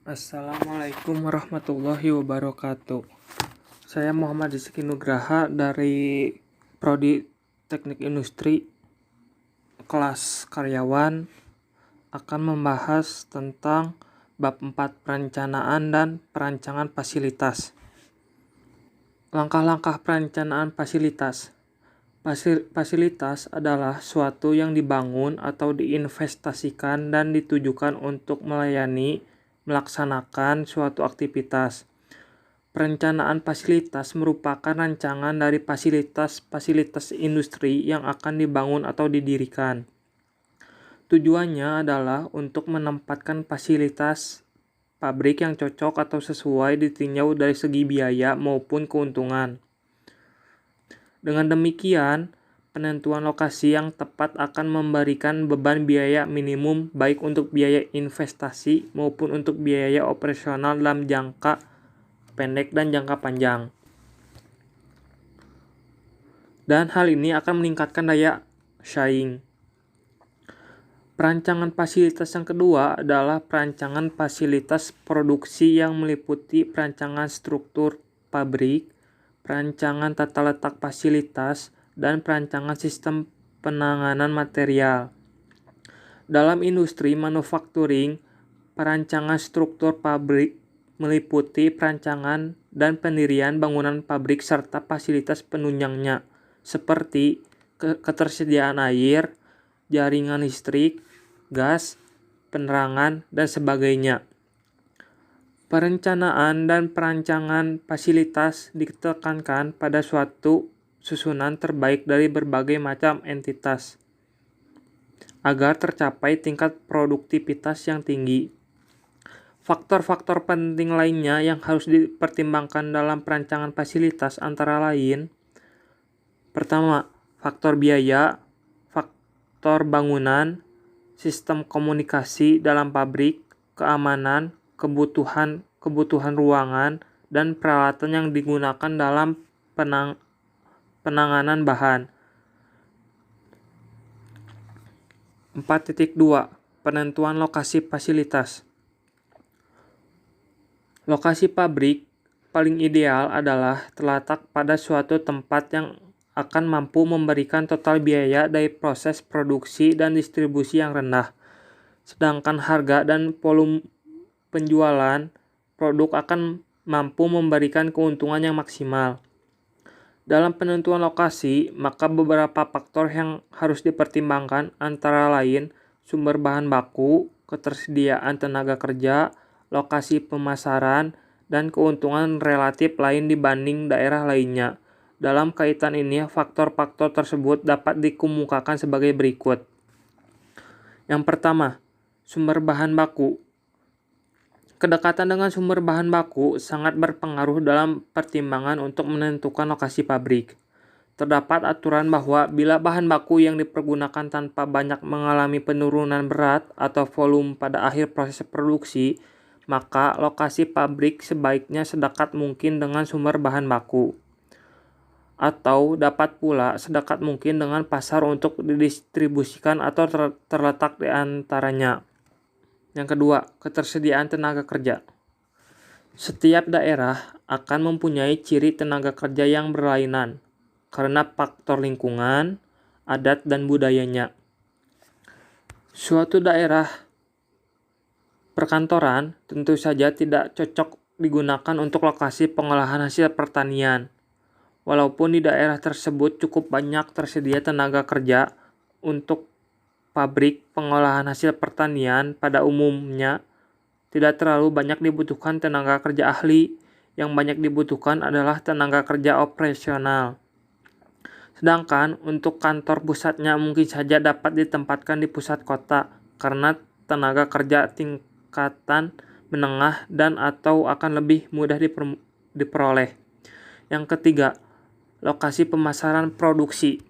Assalamualaikum warahmatullahi wabarakatuh. Saya Muhammad Rizky Nugraha dari Prodi Teknik Industri kelas karyawan akan membahas tentang bab 4 perencanaan dan perancangan fasilitas. Langkah-langkah perencanaan fasilitas. Fasilitas adalah suatu yang dibangun atau diinvestasikan dan ditujukan untuk melaksanakan suatu aktivitas. Perencanaan fasilitas merupakan rancangan dari fasilitas industri yang akan dibangun atau didirikan. Tujuannya adalah untuk menempatkan fasilitas pabrik yang cocok atau sesuai ditinjau dari segi biaya maupun keuntungan. Dengan demikian, penentuan lokasi yang tepat akan memberikan beban biaya minimum baik untuk biaya investasi maupun untuk biaya operasional dalam jangka pendek dan jangka panjang. Dan hal ini akan meningkatkan daya saing. Perancangan fasilitas yang kedua adalah perancangan fasilitas produksi yang meliputi perancangan struktur pabrik, perancangan tata letak fasilitas, dan perancangan sistem penanganan material. Dalam industri manufacturing, perancangan struktur pabrik meliputi perancangan dan pendirian bangunan pabrik serta fasilitas penunjangnya, seperti ketersediaan air, jaringan listrik, gas, penerangan, dan sebagainya. Perencanaan dan perancangan fasilitas ditekankan pada suatu susunan terbaik dari berbagai macam entitas agar tercapai tingkat produktivitas yang tinggi. Faktor-faktor penting lainnya yang harus dipertimbangkan dalam perancangan fasilitas antara lain: pertama, faktor biaya, faktor bangunan, sistem komunikasi dalam pabrik, keamanan, kebutuhan ruangan, dan peralatan yang digunakan dalam penanganan bahan. 4.2 Penentuan lokasi fasilitas. Lokasi pabrik paling ideal adalah terletak pada suatu tempat yang akan mampu memberikan total biaya dari proses produksi dan distribusi yang rendah, sedangkan harga dan volume penjualan produk akan mampu memberikan keuntungan yang maksimal. Dalam penentuan lokasi, maka beberapa faktor yang harus dipertimbangkan antara lain sumber bahan baku, ketersediaan tenaga kerja, lokasi pemasaran, dan keuntungan relatif lain dibanding daerah lainnya. Dalam kaitan ini, faktor-faktor tersebut dapat dikemukakan sebagai berikut. Yang pertama, sumber bahan baku. Kedekatan dengan sumber bahan baku sangat berpengaruh dalam pertimbangan untuk menentukan lokasi pabrik. Terdapat aturan bahwa bila bahan baku yang dipergunakan tanpa banyak mengalami penurunan berat atau volume pada akhir proses produksi, maka lokasi pabrik sebaiknya sedekat mungkin dengan sumber bahan baku. Atau dapat pula sedekat mungkin dengan pasar untuk didistribusikan atau terletak di antaranya. Yang kedua, ketersediaan tenaga kerja. Setiap daerah akan mempunyai ciri tenaga kerja yang berlainan karena faktor lingkungan, adat, dan budayanya. Suatu daerah perkantoran tentu saja tidak cocok digunakan untuk lokasi pengolahan hasil pertanian. Walaupun di daerah tersebut cukup banyak tersedia tenaga kerja untuk pabrik pengolahan hasil pertanian, pada umumnya tidak terlalu banyak dibutuhkan tenaga kerja ahli. Yang banyak dibutuhkan adalah tenaga kerja operasional. Sedangkan untuk kantor pusatnya mungkin saja dapat ditempatkan di pusat kota karena tenaga kerja tingkatan menengah dan atau akan lebih mudah diperoleh. Yang ketiga, lokasi pemasaran produksi.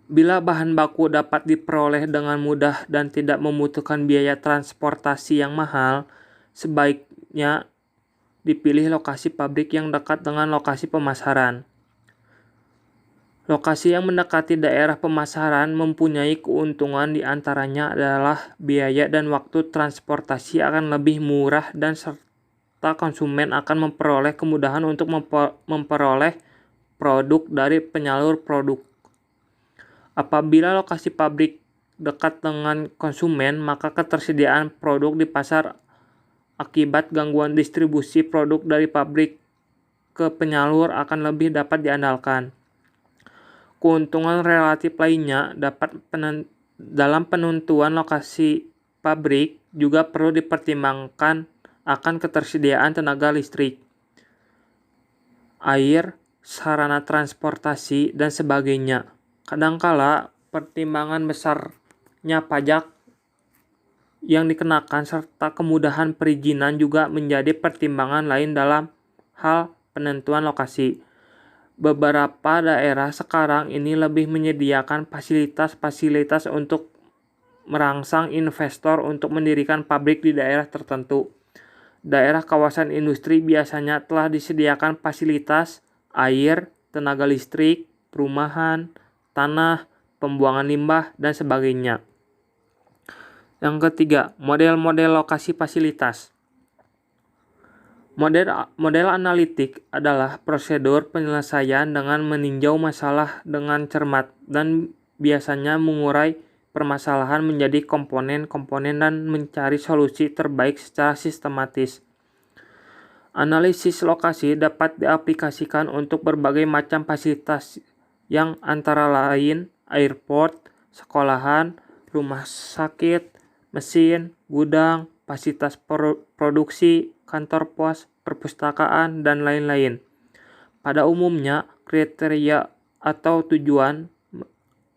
Bila bahan baku dapat diperoleh dengan mudah dan tidak membutuhkan biaya transportasi yang mahal, sebaiknya dipilih lokasi pabrik yang dekat dengan lokasi pemasaran. Lokasi yang mendekati daerah pemasaran mempunyai keuntungan, di antaranya adalah biaya dan waktu transportasi akan lebih murah dan serta konsumen akan memperoleh kemudahan untuk memperoleh produk dari penyalur produk. Apabila lokasi pabrik dekat dengan konsumen, maka ketersediaan produk di pasar akibat gangguan distribusi produk dari pabrik ke penyalur akan lebih dapat diandalkan. Keuntungan relatif lainnya dalam penentuan lokasi pabrik juga perlu dipertimbangkan akan ketersediaan tenaga listrik, air, sarana transportasi, dan sebagainya. Kadangkala pertimbangan besarnya pajak yang dikenakan serta kemudahan perizinan juga menjadi pertimbangan lain dalam hal penentuan lokasi. Beberapa daerah sekarang ini lebih menyediakan fasilitas-fasilitas untuk merangsang investor untuk mendirikan pabrik di daerah tertentu. Daerah kawasan industri biasanya telah disediakan fasilitas air, tenaga listrik, perumahan, tanah, pembuangan limbah, dan sebagainya. Yang ketiga, model-model lokasi fasilitas. Model analitik adalah prosedur penyelesaian dengan meninjau masalah dengan cermat dan biasanya mengurai permasalahan menjadi komponen-komponen dan mencari solusi terbaik secara sistematis. Analisis lokasi dapat diaplikasikan untuk berbagai macam fasilitas yang antara lain airport, sekolahan, rumah sakit, mesin, gudang, fasilitas produksi, kantor pos, perpustakaan, dan lain-lain. Pada umumnya, kriteria atau tujuan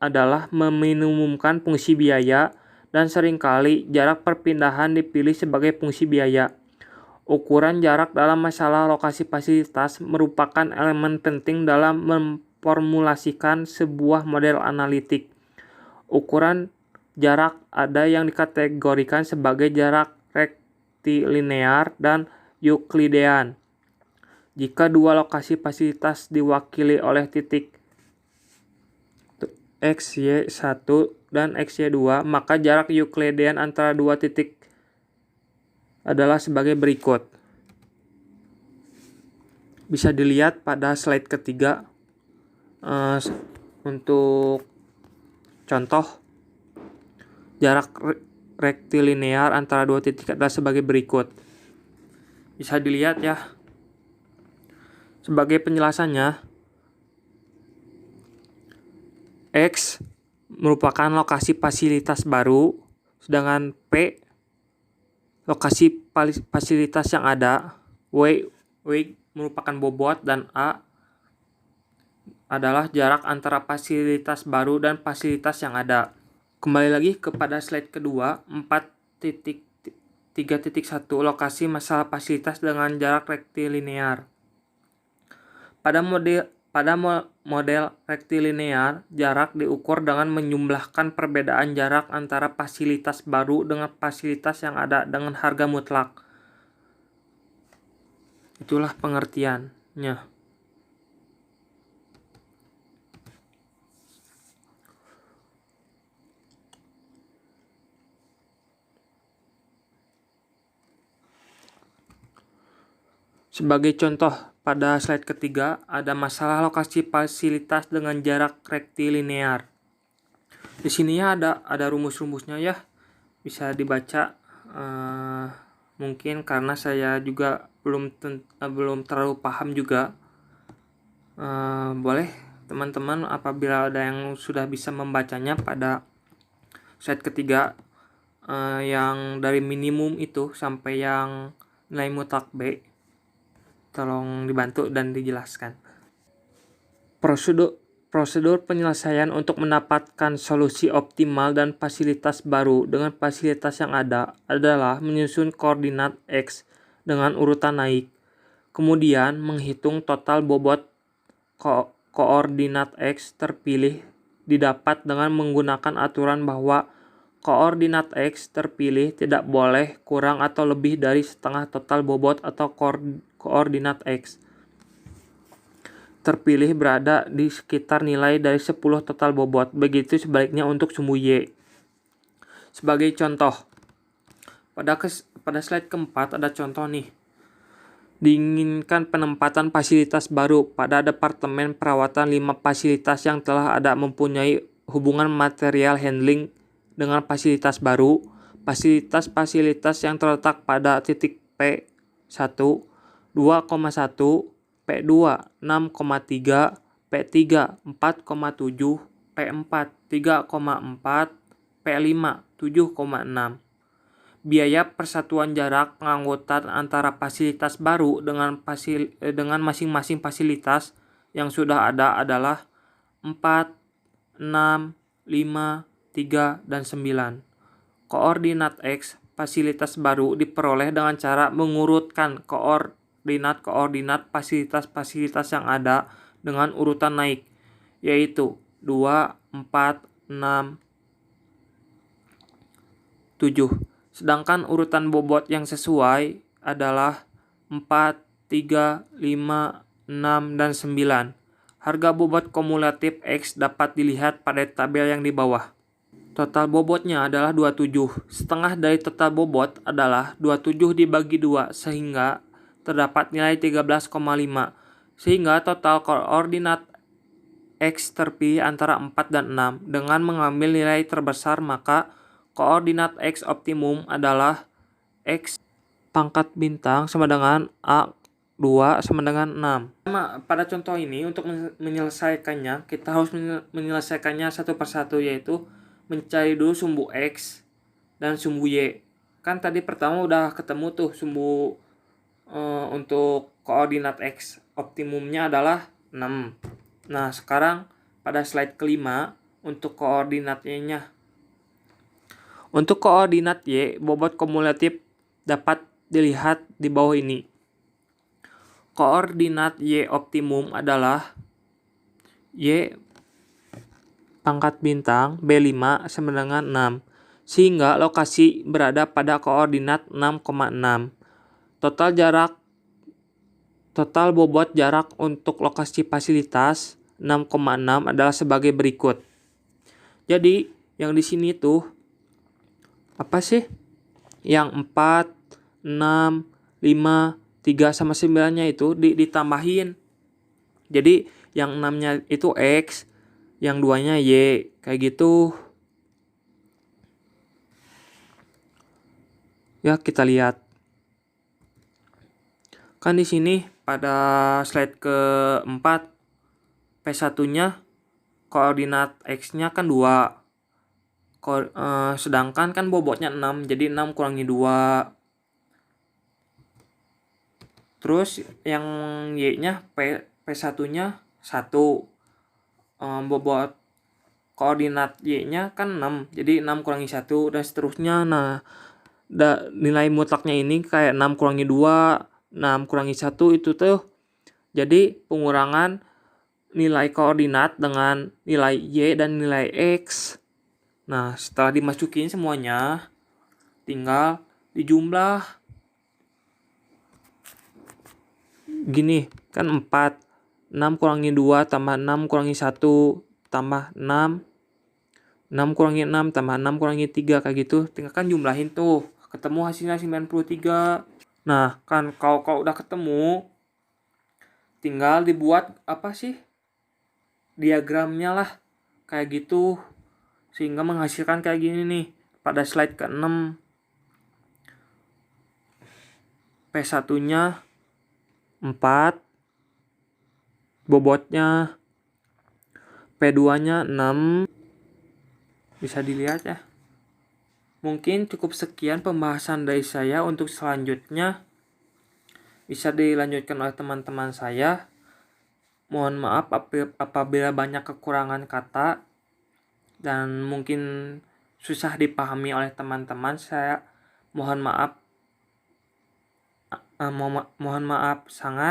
adalah meminimumkan fungsi biaya dan seringkali jarak perpindahan dipilih sebagai fungsi biaya. Ukuran jarak dalam masalah lokasi fasilitas merupakan elemen penting dalam memformulasikan sebuah model analitik. Ukuran jarak ada yang dikategorikan sebagai jarak rektilinear dan Euklidean. Jika dua lokasi fasilitas diwakili oleh titik XY1 dan XY2, maka jarak Euklidean antara dua titik adalah sebagai berikut. Bisa dilihat pada slide ketiga. Untuk contoh, jarak rektilinear antara dua titik adalah sebagai berikut. Bisa dilihat ya. Sebagai penjelasannya, X merupakan lokasi fasilitas baru, sedangkan P lokasi fasilitas yang ada, W merupakan bobot, dan A adalah jarak antara fasilitas baru dan fasilitas yang ada. Kembali lagi kepada slide kedua, 4.3.1 lokasi masalah fasilitas dengan jarak rektilinear. Pada model rektilinear, jarak diukur dengan menjumlahkan perbedaan jarak antara fasilitas baru dengan fasilitas yang ada dengan harga mutlak. Itulah pengertiannya. Sebagai contoh, pada slide ketiga ada masalah lokasi fasilitas dengan jarak rektilinear. Di sini ya ada rumus-rumusnya ya, bisa dibaca. Mungkin karena saya juga belum terlalu paham juga. Boleh teman-teman apabila ada yang sudah bisa membacanya pada slide ketiga, yang dari minimum itu sampai yang nilai mutlak B, tolong dibantu dan dijelaskan. Prosedur penyelesaian untuk mendapatkan solusi optimal dan fasilitas baru dengan fasilitas yang ada adalah menyusun koordinat X dengan urutan naik. Kemudian menghitung total bobot koordinat X terpilih didapat dengan menggunakan aturan bahwa koordinat X terpilih tidak boleh kurang atau lebih dari setengah total bobot atau koordinat X. terpilih berada di sekitar nilai dari 10 total bobot. Begitu sebaliknya untuk sumbu Y. Sebagai contoh, pada slide keempat ada contoh nih. Diinginkan penempatan fasilitas baru pada Departemen Perawatan 5 fasilitas yang telah ada mempunyai hubungan material handling dengan fasilitas baru. Fasilitas-fasilitas yang terletak pada titik P1, 2,1, P2, 6,3, P3, 4,7, P4, 3,4, P5, 7,6. Biaya persatuan jarak pengangkutan antara fasilitas baru dengan masing-masing fasilitas yang sudah ada adalah 4, 6, 5, 3, dan 9. Koordinat X fasilitas baru diperoleh dengan cara mengurutkan koordinat fasilitas-fasilitas yang ada dengan urutan naik, yaitu 2, 4, 6, 7. Sedangkan urutan bobot yang sesuai adalah 4, 3, 5, 6, dan 9. Harga bobot kumulatif X dapat dilihat pada tabel yang di bawah. Total bobotnya adalah 27. Setengah dari total bobot adalah 27 dibagi 2, sehingga terdapat nilai 13,5. Sehingga total koordinat X terpilih antara 4 dan 6. Dengan mengambil nilai terbesar, maka koordinat X optimum adalah X pangkat bintang sama dengan A2 sama dengan 6. Pada contoh ini, untuk menyelesaikannya, kita harus menyelesaikannya satu persatu, yaitu mencari dulu sumbu X dan sumbu Y. Kan tadi pertama udah ketemu tuh sumbu untuk koordinat X optimumnya adalah 6. Nah, sekarang pada slide kelima untuk koordinat Y-nya. Untuk koordinat Y, bobot kumulatif dapat dilihat di bawah ini. Koordinat Y optimum adalah Y pangkat bintang B5 sama dengan 6, sehingga lokasi berada pada koordinat 6,6. Total bobot jarak untuk lokasi fasilitas 6,6 adalah sebagai berikut. Jadi, yang di sini tuh apa sih? Yang 4, 6, 5, 3 sama 9-nya itu ditambahin. Jadi yang 6-nya itu X, yang 2-nya Y, kayak gitu. Ya, kita lihat. Kan di sini pada slide keempat P1-nya koordinat X-nya kan 2. Sedangkan kan bobotnya 6, jadi 6 kurangi 2. Terus yang Y-nya P1-nya 1. Bobot koordinat Y-nya kan 6, jadi 6 kurangi 1 dan seterusnya. Nah, nilai mutlaknya ini kayak 6 kurangi 2, 6 kurangi 1 itu tuh. Jadi pengurangan nilai koordinat dengan nilai Y dan nilai X. Nah, setelah dimasukin semuanya, tinggal dijumlah. Gini, kan 4. 6 kurangi 2 tambah 6 kurangi 1 tambah 6. 6 kurangi 6 tambah 6 kurangi 3, kayak gitu. Tinggal kan jumlahin tuh. Ketemu hasilnya 93. Nah, kan kalau udah ketemu, tinggal dibuat apa sih? Diagramnya lah. Kayak gitu. Sehingga menghasilkan kayak gini nih. Pada slide ke-6. P1-nya 4. Bobotnya P2-nya 6. Bisa dilihat ya. Mungkin cukup sekian pembahasan dari saya. Untuk selanjutnya bisa dilanjutkan oleh teman-teman saya. Mohon maaf apabila banyak kekurangan kata dan mungkin susah dipahami oleh teman-teman. Saya mohon maaf sangat.